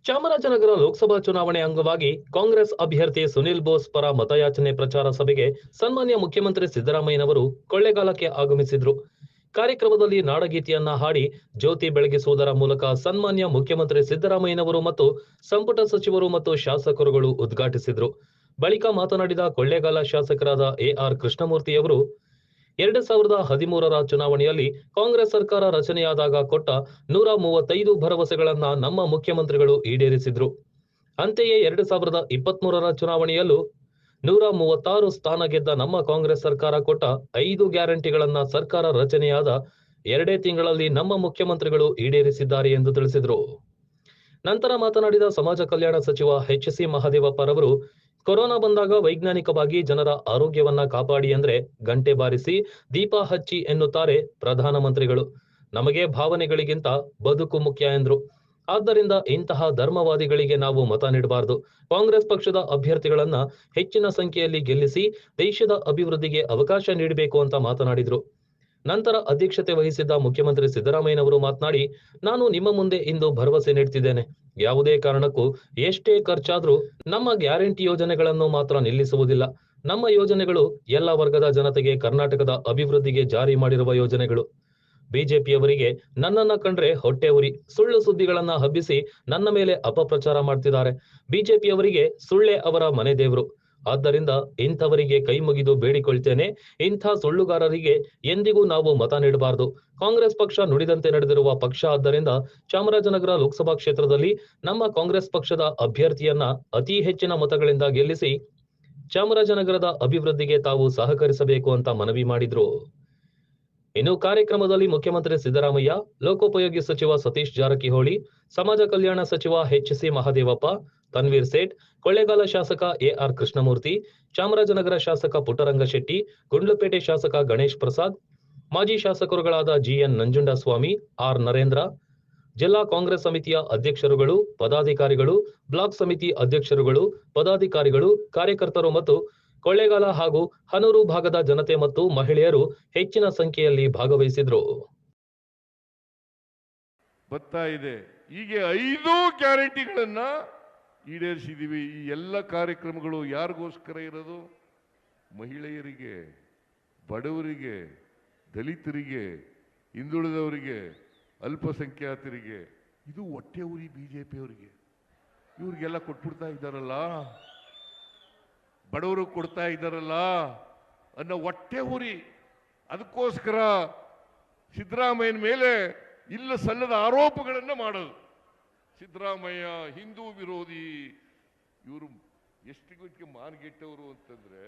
ಚಾಮರಾಜನಗರ ಲೋಕಸಭಾ ಚುನಾವಣೆ ಅಂಗವಾಗಿ ಕಾಂಗ್ರೆಸ್ ಅಭ್ಯರ್ಥಿ ಸುನಿಲ್ ಬೋಸ್ ಪರ ಮತಯಾಚನೆ ಪ್ರಚಾರ ಸಭೆಗೆ ಸನ್ಮಾನ್ಯ ಮುಖ್ಯಮಂತ್ರಿ ಸಿದ್ದರಾಮಯ್ಯನವರು ಕೊಳ್ಳೇಗಾಲಕ್ಕೆ ಆಗಮಿಸಿದ್ರು. ಕಾರ್ಯಕ್ರಮದಲ್ಲಿ ನಾಡಗೀತೆಯನ್ನ ಹಾಡಿ ಜ್ಯೋತಿ ಬೆಳಗಿಸುವುದರ ಮೂಲಕ ಸನ್ಮಾನ್ಯ ಮುಖ್ಯಮಂತ್ರಿ ಸಿದ್ದರಾಮಯ್ಯನವರು ಮತ್ತು ಸಂಪುಟ ಸಚಿವರು ಮತ್ತು ಶಾಸಕರುಗಳು ಉದ್ಘಾಟಿಸಿದ್ರು. ಬಳಿಕ ಮಾತನಾಡಿದ ಕೊಳ್ಳೇಗಾಲ ಶಾಸಕರಾದ ಎಆರ್ ಕೃಷ್ಣಮೂರ್ತಿಯವರು 2013ರ ಚುನಾವಣೆಯಲ್ಲಿ ಕಾಂಗ್ರೆಸ್ ಸರ್ಕಾರ ರಚನೆಯಾದಾಗ ಕೊಟ್ಟ 135 ಭರವಸೆಗಳನ್ನ ನಮ್ಮ ಮುಖ್ಯಮಂತ್ರಿಗಳು ಈಡೇರಿಸಿದ್ರು. ಅಂತೆಯೇ 2023ರ ಚುನಾವಣೆಯಲ್ಲೂ 136 ಸ್ಥಾನ ಗೆದ್ದ ನಮ್ಮ ಕಾಂಗ್ರೆಸ್ ಸರ್ಕಾರ ಕೊಟ್ಟ 5 ಗ್ಯಾರಂಟಿಗಳನ್ನ ಸರ್ಕಾರ ರಚನೆಯಾದ 2 ತಿಂಗಳಲ್ಲಿ ನಮ್ಮ ಮುಖ್ಯಮಂತ್ರಿಗಳು ಈಡೇರಿಸಿದ್ದಾರೆ ಎಂದು ತಿಳಿಸಿದರು. ನಂತರ ಮಾತನಾಡಿದ ಸಮಾಜ ಕಲ್ಯಾಣ ಸಚಿವ ಎಚ್.ಸಿ. ಮಹದೇವಪ್ಪರವರು ಕೊರೋನಾ ಬಂದಾಗ ವೈಜ್ಞಾನಿಕವಾಗಿ ಜನರ ಆರೋಗ್ಯವನ್ನ ಕಾಪಾಡಿ ಅಂದ್ರೆ ಗಂಟೆ ಬಾರಿಸಿ ದೀಪ ಹಚ್ಚಿ ಎನ್ನುತ್ತಾರೆ ಪ್ರಧಾನಮಂತ್ರಿಗಳು. ನಮಗೆ ಭಾವನೆಗಳಿಗಿಂತ ಬದುಕು ಮುಖ್ಯ ಎಂದ್ರು. ಆದ್ದರಿಂದ ಇಂತಹ ಧರ್ಮವಾದಿಗಳಿಗೆ ನಾವು ಮತ ನೀಡಬಾರದು. ಕಾಂಗ್ರೆಸ್ ಪಕ್ಷದ ಅಭ್ಯರ್ಥಿಗಳನ್ನ ಹೆಚ್ಚಿನ ಸಂಖ್ಯೆಯಲ್ಲಿ ಗೆಲ್ಲಿಸಿ ದೇಶದ ಅಭಿವೃದ್ಧಿಗೆ ಅವಕಾಶ ನೀಡಬೇಕು ಅಂತ ಮಾತನಾಡಿದ್ರು. ನಂತರ ಅಧ್ಯಕ್ಷತೆ ವಹಿಸಿದ್ದ ಮುಖ್ಯಮಂತ್ರಿ ಸಿದ್ದರಾಮಯ್ಯನವರು ಮಾತನಾಡಿ, ನಾನು ನಿಮ್ಮ ಮುಂದೆ ಇಂದು ಭರವಸೆ ನೀಡ್ತಿದ್ದೇನೆ. ಯಾವುದೇ ಕಾರಣಕ್ಕೂ ಎಷ್ಟೇ ಖರ್ಚಾದ್ರೂ ನಮ್ಮ ಗ್ಯಾರಂಟಿ ಯೋಜನೆಗಳನ್ನು ಮಾತ್ರ ನಿಲ್ಲಿಸುವುದಿಲ್ಲ. ನಮ್ಮ ಯೋಜನೆಗಳು ಎಲ್ಲ ವರ್ಗದ ಜನತೆಗೆ ಕರ್ನಾಟಕದ ಅಭಿವೃದ್ಧಿಗೆ ಜಾರಿ ಮಾಡಿರುವ ಯೋಜನೆಗಳು. ಬಿಜೆಪಿಯವರಿಗೆ ನನ್ನನ್ನ ಕಂಡ್ರೆ ಹೊಟ್ಟೆ ಉರಿ, ಸುಳ್ಳು ಸುದ್ದಿಗಳನ್ನ ಹಬ್ಬಿಸಿ ನನ್ನ ಮೇಲೆ ಅಪಪ್ರಚಾರ ಮಾಡ್ತಿದ್ದಾರೆ. ಬಿಜೆಪಿಯವರಿಗೆ ಸುಳ್ಳೆ ಅವರ ಮನೆ ದೇವರು. ಆದ್ದರಿಂದ ಇಂಥವರಿಗೆ ಕೈ ಮುಗಿದು ಬೇಡಿಕೊಳ್ತೇನೆ, ಇಂಥ ಸುಳ್ಳುಗಾರರಿಗೆ ಎಂದಿಗೂ ನಾವು ಮತ ನೀಡಬಾರದು. ಕಾಂಗ್ರೆಸ್ ಪಕ್ಷ ನುಡಿದಂತೆ ನಡೆದಿರುವ ಪಕ್ಷ. ಆದ್ದರಿಂದ ಚಾಮರಾಜನಗರ ಲೋಕಸಭಾ ಕ್ಷೇತ್ರದಲ್ಲಿ ನಮ್ಮ ಕಾಂಗ್ರೆಸ್ ಪಕ್ಷದ ಅಭ್ಯರ್ಥಿಯನ್ನ ಅತಿ ಹೆಚ್ಚಿನ ಮತಗಳಿಂದ ಗೆಲ್ಲಿಸಿ ಚಾಮರಾಜನಗರದ ಅಭಿವೃದ್ಧಿಗೆ ತಾವು ಸಹಕರಿಸಬೇಕು ಅಂತ ಮನವಿ ಮಾಡಿದ್ರು. ಇನ್ನು ಕಾರ್ಯಕ್ರಮದಲ್ಲಿ ಮುಖ್ಯಮಂತ್ರಿ ಸಿದ್ದರಾಮಯ್ಯ, ಲೋಕೋಪಯೋಗಿ ಸಚಿವ ಸತೀಶ್ ಜಾರಕಿಹೊಳಿ, ಸಮಾಜ ಕಲ್ಯಾಣ ಸಚಿವ ಎಚ್.ಸಿ. ಮಹದೇವಪ್ಪ, ತನ್ವೀರ್ ಸೇಠ್, ಕೊಳ್ಳೇಗಾಲ ಶಾಸಕ ಎಆರ್ ಕೃಷ್ಣಮೂರ್ತಿ, ಚಾಮರಾಜನಗರ ಶಾಸಕ ಪುಟ್ಟರಂಗಶೆಟ್ಟಿ, ಗುಂಡ್ಲುಪೇಟೆ ಶಾಸಕ ಗಣೇಶ್ ಪ್ರಸಾದ್, ಮಾಜಿ ಶಾಸಕರುಗಳಾದ ಜಿಎನ್ ನಂಜುಂಡಸ್ವಾಮಿ, ಆರ್ ನರೇಂದ್ರ, ಜಿಲ್ಲಾ ಕಾಂಗ್ರೆಸ್ ಸಮಿತಿಯ ಅಧ್ಯಕ್ಷರುಗಳು, ಪದಾಧಿಕಾರಿಗಳು, ಬ್ಲಾಕ್ ಸಮಿತಿ ಅಧ್ಯಕ್ಷರುಗಳು, ಪದಾಧಿಕಾರಿಗಳು, ಕಾರ್ಯಕರ್ತರು ಮತ್ತು ಕೊಳ್ಳೇಗಾಲ ಹಾಗೂ ಹನೂರು ಭಾಗದ ಜನತೆ ಮತ್ತು ಮಹಿಳೆಯರು ಹೆಚ್ಚಿನ ಸಂಖ್ಯೆಯಲ್ಲಿ ಭಾಗವಹಿಸಿದ್ರು. ಬರ್ತಾ ಇದೆ. ಹೀಗೆ 5 ಗ್ಯಾರಂಟಿಗಳನ್ನ ಈಡೇರಿಸಿದೀವಿ. ಈ ಎಲ್ಲ ಕಾರ್ಯಕ್ರಮಗಳು ಯಾರಿಗೋಸ್ಕರ ಇರೋದು? ಮಹಿಳೆಯರಿಗೆ, ಬಡವರಿಗೆ, ದಲಿತರಿಗೆ, ಹಿಂದುಳಿದವರಿಗೆ, ಅಲ್ಪಸಂಖ್ಯಾತರಿಗೆ. ಇದು ಹೊಟ್ಟೆ ಉರಿ ಬಿಜೆಪಿಯವರಿಗೆ. ಇವ್ರಿಗೆಲ್ಲ ಕೊಟ್ಬಿಡ್ತಾ ಇದ್ದಾರಲ್ಲ, ಬಡವರು ಕೊಡ್ತಾ ಇದ್ದಾರಲ್ಲ ಅನ್ನೋ ಹೊಟ್ಟೆ ಉರಿ. ಅದಕ್ಕೋಸ್ಕರ ಸಿದ್ದರಾಮಯ್ಯನ ಮೇಲೆ ಇಲ್ಲ ಸಲ್ಲದ ಆರೋಪಗಳನ್ನು ಮಾಡೋದು. ಸಿದ್ದರಾಮಯ್ಯ ಹಿಂದೂ ವಿರೋಧಿ. ಇವರು ಎಷ್ಟಿಗೆ ಮಾನ್ಗೆಟ್ಟವರು ಅಂತಂದ್ರೆ,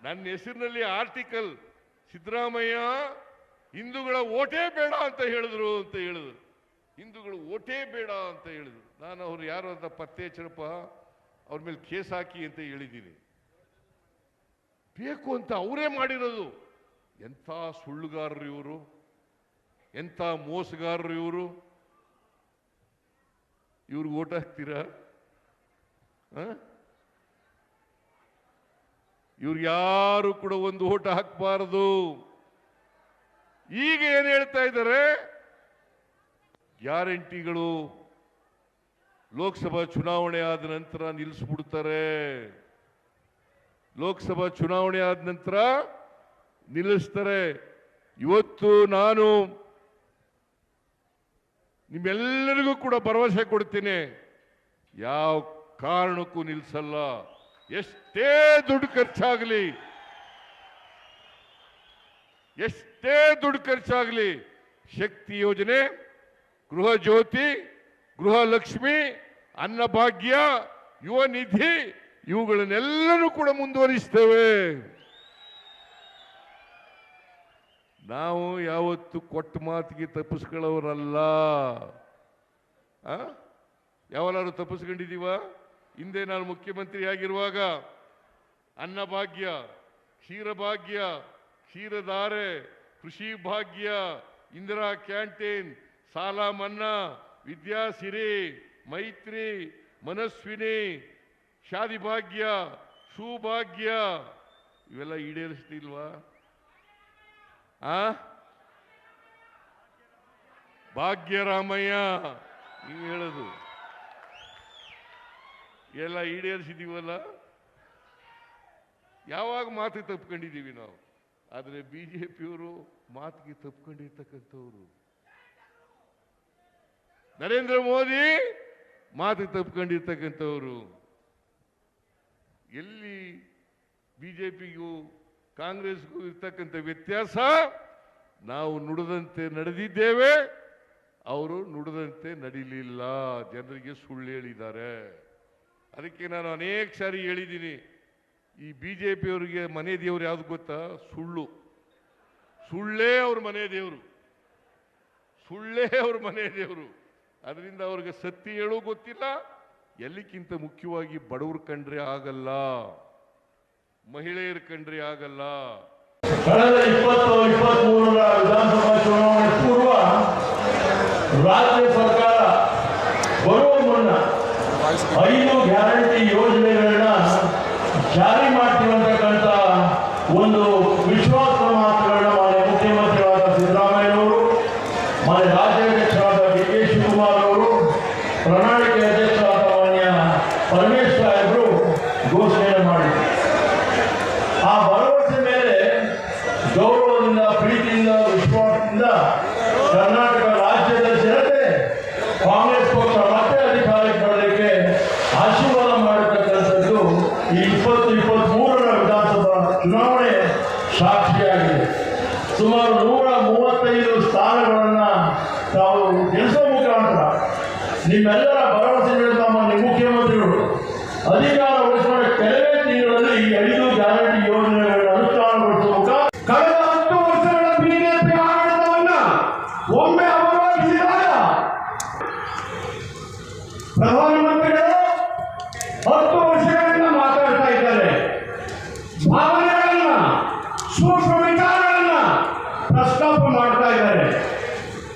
ನನ್ನ ಹೆಸರಿನಲ್ಲಿ ಆರ್ಟಿಕಲ್ ಸಿದ್ದರಾಮಯ್ಯ ಹಿಂದೂಗಳ ಓಟೇ ಬೇಡ ಅಂತ ಹೇಳಿದ್ರು. ಹಿಂದೂಗಳು ಓಟೇ ಬೇಡ ಅಂತ ಹೇಳಿದ್ರು. ನಾನು ಅವ್ರು ಯಾರು ಅಂತ ಪತ್ತೆ ಹಚ್ಚರಪ್ಪ, ಅವ್ರ ಮೇಲೆ ಕೇಸ್ ಹಾಕಿ ಅಂತ ಹೇಳಿದ್ದೀನಿ. ಬೇಕು ಅಂತ ಅವರೇ ಮಾಡಿರೋದು. ಎಂಥ ಸುಳ್ಳುಗಾರರು ಇವರು, ಎಂಥ ಮೋಸಗಾರರು ಇವರು. ಇವ್ರಿಗೆ ಓಟ್ ಹಾಕ್ತೀರಾ? ಇವ್ರು ಯಾರು ಕೂಡ ಒಂದು ಓಟ್ ಹಾಕಬಾರದು. ಈಗ ಏನ್ ಹೇಳ್ತಾ ಇದ್ದಾರೆ? ಗ್ಯಾರಂಟಿಗಳು ಲೋಕಸಭಾ ಚುನಾವಣೆ ಆದ ನಂತರ ನಿಲ್ಲಿಸ್ಬಿಡ್ತಾರೆ. ಲೋಕಸಭಾ ಚುನಾವಣೆ ಆದ ನಂತರ ನಿಲ್ಲಿಸ್ತಾರೆ. ಇವತ್ತು ನಾನು ನಿಮ್ಮೆಲ್ಲರಿಗೂ ಕೂಡ ಭರವಸೆ ಕೊಡ್ತೀನಿ, ಯಾವ ಕಾರಣಕ್ಕೂ ನಿಲ್ಲಿಸಲ್ಲ. ಎಷ್ಟೇ ದುಡ್ಡು ಖರ್ಚಾಗಲಿ, ಶಕ್ತಿ ಯೋಜನೆ, ಗೃಹ ಜ್ಯೋತಿ, ಗೃಹ ಲಕ್ಷ್ಮಿ, ಅನ್ನಭಾಗ್ಯ, ಯುವ ನಿಧಿ ಇವುಗಳನ್ನೆಲ್ಲರೂ ಕೂಡ ಮುಂದುವರಿಸ್ತೇವೆ. ನಾವು ಯಾವತ್ತು ಕೊಟ್ಟ ಮಾತಿಗೆ ತಪ್ಪಿಸ್ಕೊಳ್ಳೋರಲ್ಲ. ಯಾವನಾದ್ರು ತಪ್ಪಿಸ್ಕೊಂಡಿದೀವ? ಹಿಂದೆ ನಾನು ಮುಖ್ಯಮಂತ್ರಿ ಆಗಿರುವಾಗ ಅನ್ನಭಾಗ್ಯ, ಕ್ಷೀರಭಾಗ್ಯ, ಕ್ಷೀರಧಾರೆ, ಕೃಷಿ ಭಾಗ್ಯ, ಇಂದಿರಾ ಕ್ಯಾಂಟೀನ್, ಸಾಲ ಮನ್ನಾ, ವಿದ್ಯಾಸಿರಿ, ಮೈತ್ರಿ, ಮನಸ್ವಿನಿ, ಶಾದಿ ಭಾಗ್ಯ, ಸೌಭಾಗ್ಯ ಇವೆಲ್ಲ ಈಡೇರಿಸ್ತಿಲ್ವಾ? ಭಾಗ್ಯರಾಮಯ್ಯ ನೀವು ಹೇಳೋದು ಎಲ್ಲ ಈಡೇರಿಸಿದೀವಲ್ಲ. ಯಾವಾಗ ಮಾತು ತಪ್ಕೊಂಡಿದ್ದೀವಿ ನಾವು. ಆದರೆ ಬಿಜೆಪಿಯವರು ಮಾತಿಗೆ ತಪ್ಕೊಂಡಿರ್ತಕ್ಕಂಥವ್ರು. ನರೇಂದ್ರ ಮೋದಿ ಮಾತಿಗೆ ತಪ್ಕೊಂಡಿರ್ತಕ್ಕಂಥವ್ರು. ಎಲ್ಲಿ ಬಿಜೆಪಿಗೂ ಕಾಂಗ್ರೆಸ್ಗೂ ಇರ್ತಕ್ಕಂಥ ವ್ಯತ್ಯಾಸ, ನಾವು ನುಡಿದಂತೆ ನಡೆದಿದ್ದೇವೆ, ಅವರು ನುಡಿದಂತೆ ನಡೀಲಿಲ್ಲ, ಜನರಿಗೆ ಸುಳ್ಳು ಹೇಳಿದ್ದಾರೆ. ಅದಕ್ಕೆ ನಾನು ಅನೇಕ ಸಾರಿ ಹೇಳಿದ್ದೀನಿ, ಈ ಬಿಜೆಪಿಯವರಿಗೆ ಮನೆ ದೇವರು ಯಾವ್ದು ಗೊತ್ತಾ? ಸುಳ್ಳು. ಸುಳ್ಳೇ ಅವ್ರ ಮನೆ ದೇವರು, ಸುಳ್ಳೇ ಅವ್ರ ಮನೆ ದೇವರು. ಅದರಿಂದ ಅವ್ರಿಗೆ ಸತ್ಯ ಹೇಳೋ ಗೊತ್ತಿಲ್ಲ. ಎಲ್ಲಿಕ್ಕಿಂತ ಮುಖ್ಯವಾಗಿ ಬಡವರು ಕಂಡ್ರೆ ಆಗಲ್ಲ, ಮಹಿಳೆಯರು ಕಂಡ್ರೆ ಆಗಲ್ಲ. ಕಳೆದ 2023ರ ವಿಧಾನಸಭಾ ಚುನಾವಣೆ ಪೂರ್ವ ರಾಜ್ಯ ಸರ್ಕಾರ ಬರುವ ಮುನ್ನ 5 ಗ್ಯಾರಂಟಿ ಯೋಜನೆಗಳನ್ನ ಜಾರಿ ಮಾಡ್ತೀವಂತಕ್ಕಂಥ ಒಂದು ವಿಶ್ವಾಸ ಮಾತುಗಳನ್ನ ಮಾನ್ಯ ಮುಖ್ಯಮಂತ್ರಿಗಳಾದ ಸಿದ್ದರಾಮಯ್ಯನವರು, ಮಾನ್ಯ ರಾಜ್ಯಾಧ್ಯಕ್ಷರಾದ ಡಿ.ಕೆ. ಶಿವಕುಮಾರ್ ಅವರು, ಪ್ರಣಾಳಿಕೆ ಅಧ್ಯಕ್ಷರಾದ ಮಾನ್ಯ ಪರಮೇಶ್ ಸಾಹೇಬರು ಘೋಷಣೆ ಮಾಡಿದರು. ಆ ಭರವಸೆ ಮೇಲೆ ಗೌರವದಿಂದ, ಪ್ರೀತಿಯಿಂದ, ವಿಶ್ವಾಸದಿಂದ ಕರ್ನಾಟಕ ರಾಜ್ಯದ ಜನತೆ ಕಾಂಗ್ರೆಸ್ ಪಕ್ಷ ಮತ್ತೆ ಅಧಿಕಾರಕ್ಕೆ ಬರಲಿಕ್ಕೆ ಆಶೀರ್ವಾದ ಮಾಡತಕ್ಕಂಥದ್ದು ಈ 2023ರ ವಿಧಾನಸಭಾ ಚುನಾವಣೆ ಸಾಕ್ಷಿಯಾಗಿದೆ. ಸುಮಾರು 135 ಸ್ಥಾನಗಳನ್ನ ತಾವು ಗೆಲ್ಲಿಸುವ ಮುಖಾಂತರ ನಿಮ್ಮೆಲ್ಲರ ಭರವಸೆ ಮೇಲೆ ಮಾನ್ಯ ಮುಖ್ಯಮಂತ್ರಿಗಳು ಅಧಿಕಾರ ವಹಿಸುವ ಕೆಲವೇ ತಿಂಗಳಲ್ಲಿ ಈ 5 ಗ್ಯಾರಂಟಿ ಯೋಜನೆಗಳನ್ನು ಅನುಷ್ಠಾನಗೊಳಿಸುವ ಮುಖಾಂತರ ಕಳೆದ 10 ವರ್ಷಗಳ ಬಿಜೆಪಿ ಆಡಳಿತವನ್ನ ಒಮ್ಮೆ ಅವಲೋಕಿಸಿದಾಗ ಪ್ರಧಾನಮಂತ್ರಿಗಳು 10 ವರ್ಷಗಳಿಂದ ಮಾತಾಡ್ತಾ ಇದ್ದಾರೆ. ಭಾವನೆಗಳನ್ನ, ಸೂಕ್ಷ್ಮ ವಿಚಾರಗಳನ್ನ ಪ್ರಸ್ತಾಪ ಮಾಡ್ತಾ ಇದ್ದಾರೆ.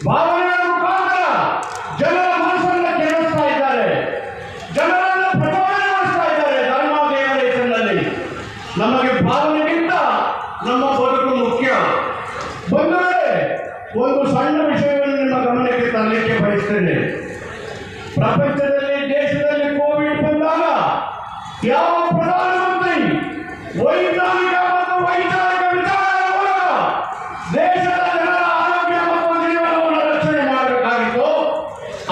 ಭಾವನೆಗಳ ಮುಖಾಂತರ ಜನರ ಮನಸ್ಸನ್ನ ಕೆರಳಿಸ್ತಾ ಇದ್ದಾರೆ, ಜನರನ್ನ ಪ್ರಚೋದನೆಗೊಳಿಸ್ತಾ ಇದ್ದಾರೆ. ಧರ್ಮ ದೇವರ ಹೆಸರಿನಲ್ಲಿ ನಮಗೆ ಭಾವನೆಗಿಂತ ನಮ್ಮ ಬದುಕು ಮುಖ್ಯ. ಬಂದರೆ ಒಂದು ಸಣ್ಣ ವಿಷಯವನ್ನು ನಿಮ್ಮ ಗಮನಕ್ಕೆ ತರಲಿಕ್ಕೆ ಬಯಸ್ತೇನೆ. ಪ್ರಪಂಚದಲ್ಲಿ, ದೇಶದಲ್ಲಿ ಕೋವಿಡ್ ಬಂದಾಗ ಯಾವ ಪ್ರಧಾನಮಂತ್ರಿ ವೈಜ್ಞಾನಿಕ ಮತ್ತು ವೈಚಾರಿಕ ವಿಚಾರದ ಮೂಲಕ ದೇಶದ ಜನರ ಆರೋಗ್ಯ ಮತ್ತು ಜೀವನವನ್ನು ರಕ್ಷಣೆ ಮಾಡಬೇಕಾಗಿತ್ತು,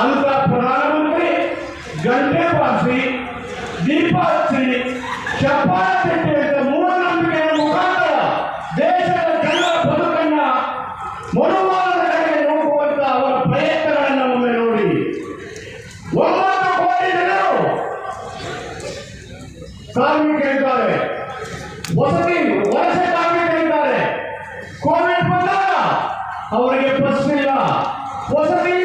ಅಂತ ಪ್ರಧಾನಮಂತ್ರಿ ಗಂಟೆ ಬಾರಿಸಿ, ದೀಪ ಹಚ್ಚಿ, ಚಪ್ಪಾಳೆ ತಟ್ಟಿ ಅಂತ ಮೂಢನಂಬಿಕೆಯ ಮುಖಾಂತರ ದೇಶದ ಜನರ ಬದುಕನ್ನ ಮನುವಾದದ ಕಡೆಗೆ ನೋಡುವಂತ ಅವರ ಪ್ರಯತ್ನಗಳನ್ನು ಒಮ್ಮೆ ನೋಡಿ. 9 ಕೋಟಿ ಜನರು ಕಾರ್ಮಿಕರಿದ್ದಾರೆ, ವಲಸೆ ಕಾರ್ಮಿಕರಿದ್ದಾರೆ. ಕೋವಿಡ್ ಬಂದಾಗ ಅವರಿಗೆ ಬಸ್ ಇಲ್ಲ, ವಸತಿ